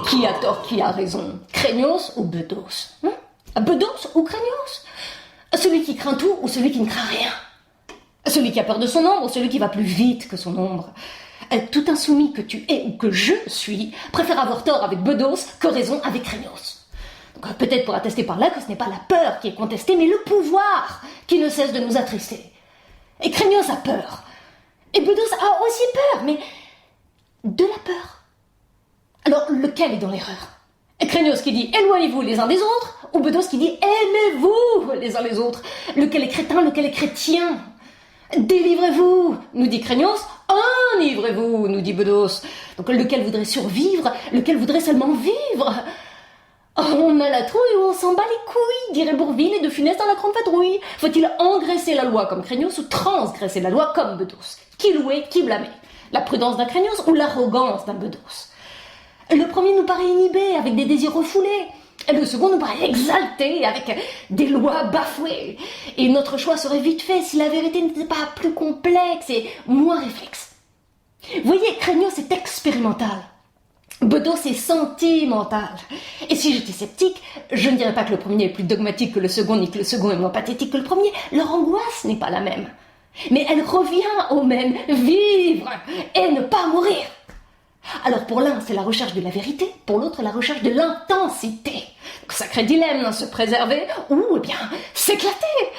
Qui a tort, qui a raison? Craignos ou Bedos? Bedos ou Craignos? Celui qui craint tout ou celui qui ne craint rien? Celui qui a peur de son ombre ou celui qui va plus vite que son ombre? Tout insoumis que tu es ou que je suis préfère avoir tort avec Bedos que raison avec Craignos. Donc peut-être pour attester par là que ce n'est pas la peur qui est contestée, mais le pouvoir qui ne cesse de nous attrister. Et Craignos a peur. Et Bedos a aussi peur, mais de la peur. Alors, lequel est dans l'erreur? Craignos qui dit « éloignez-vous les uns des autres » ou Bedos qui dit « aimez-vous les uns les autres ». Lequel est crétin, lequel est chrétien? « Délivrez-vous » nous dit Craignos, « enivrez-vous » nous dit Bedos. Donc lequel voudrait survivre, lequel voudrait seulement vivre? Oh, on a la trouille ou on s'en bat les couilles, dirait Bourvil et De Funès dans La Grande Vadrouille. Faut-il engraisser la loi comme Craignos ou transgresser la loi comme Bedos? Qui louer, qui blâmer? La prudence d'un Craignos ou l'arrogance d'un Bedos? Le premier nous paraît inhibé, avec des désirs refoulés. Le second nous paraît exalté, avec des lois bafouées. Et notre choix serait vite fait si la vérité n'était pas plus complexe et moins réflexe. Vous voyez, Craignos est expérimental. Bedos est sentimental. Et si j'étais sceptique, je ne dirais pas que le premier est plus dogmatique que le second, ni que le second est moins pathétique que le premier. Leur angoisse n'est pas la même. Mais elle revient au même, vivre et ne pas mourir. Alors pour l'un, c'est la recherche de la vérité, pour l'autre, la recherche de l'intensité. Donc, sacré dilemme, se préserver ou, eh bien, s'éclater,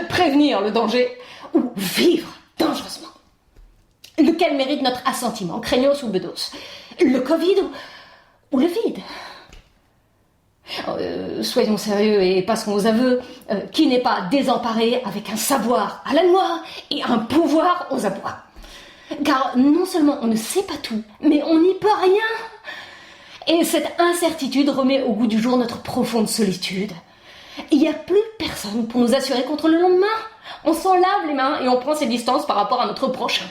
prévenir le danger ou vivre dangereusement. Lequel mérite notre assentiment, Craignos ou Bedos? Le Covid ou le vide? Soyons sérieux et passons aux aveux. Qui n'est pas désemparé avec un savoir à la loi et un pouvoir aux abois? Car non seulement on ne sait pas tout, mais on n'y peut rien. Et cette incertitude remet au goût du jour notre profonde solitude. Il n'y a plus personne pour nous assurer contre le lendemain. On s'en lave les mains et on prend ses distances par rapport à notre prochain.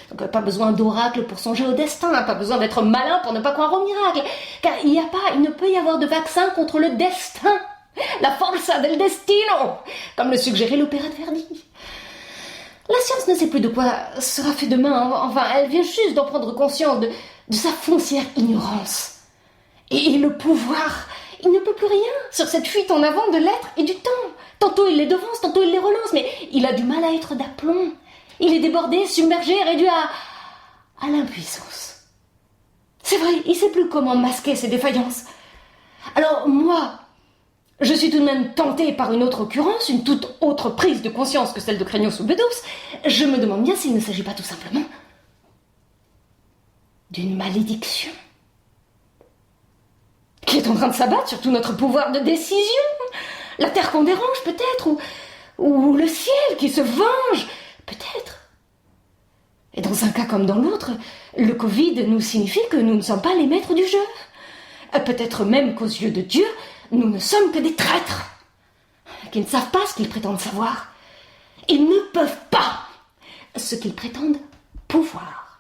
Donc pas besoin d'oracle pour songer au destin, pas besoin d'être malin pour ne pas croire au miracle. Car il ne peut y avoir de vaccin contre le destin. La forza del destino, comme le suggérait l'opéra de Verdi. La science ne sait plus de quoi sera fait demain, enfin, elle vient juste d'en prendre conscience de sa foncière ignorance. Et le pouvoir, il ne peut plus rien sur cette fuite en avant de l'être et du temps. Tantôt il les devance, tantôt il les relance, mais il a du mal à être d'aplomb. Il est débordé, submergé, réduit à l'impuissance. C'est vrai, il ne sait plus comment masquer ses défaillances. Alors moi, je suis tout de même tentée par une autre occurrence, une toute autre prise de conscience que celle de Craignos ou Bedos. Je me demande bien s'il ne s'agit pas tout simplement d'une malédiction qui est en train de s'abattre sur tout notre pouvoir de décision. La terre qu'on dérange peut-être, ou le ciel qui se venge peut-être. Et dans un cas comme dans l'autre, le Covid nous signifie que nous ne sommes pas les maîtres du jeu. Peut-être même qu'aux yeux de Dieu, nous ne sommes que des traîtres, qui ne savent pas ce qu'ils prétendent savoir. Ils ne peuvent pas ce qu'ils prétendent pouvoir.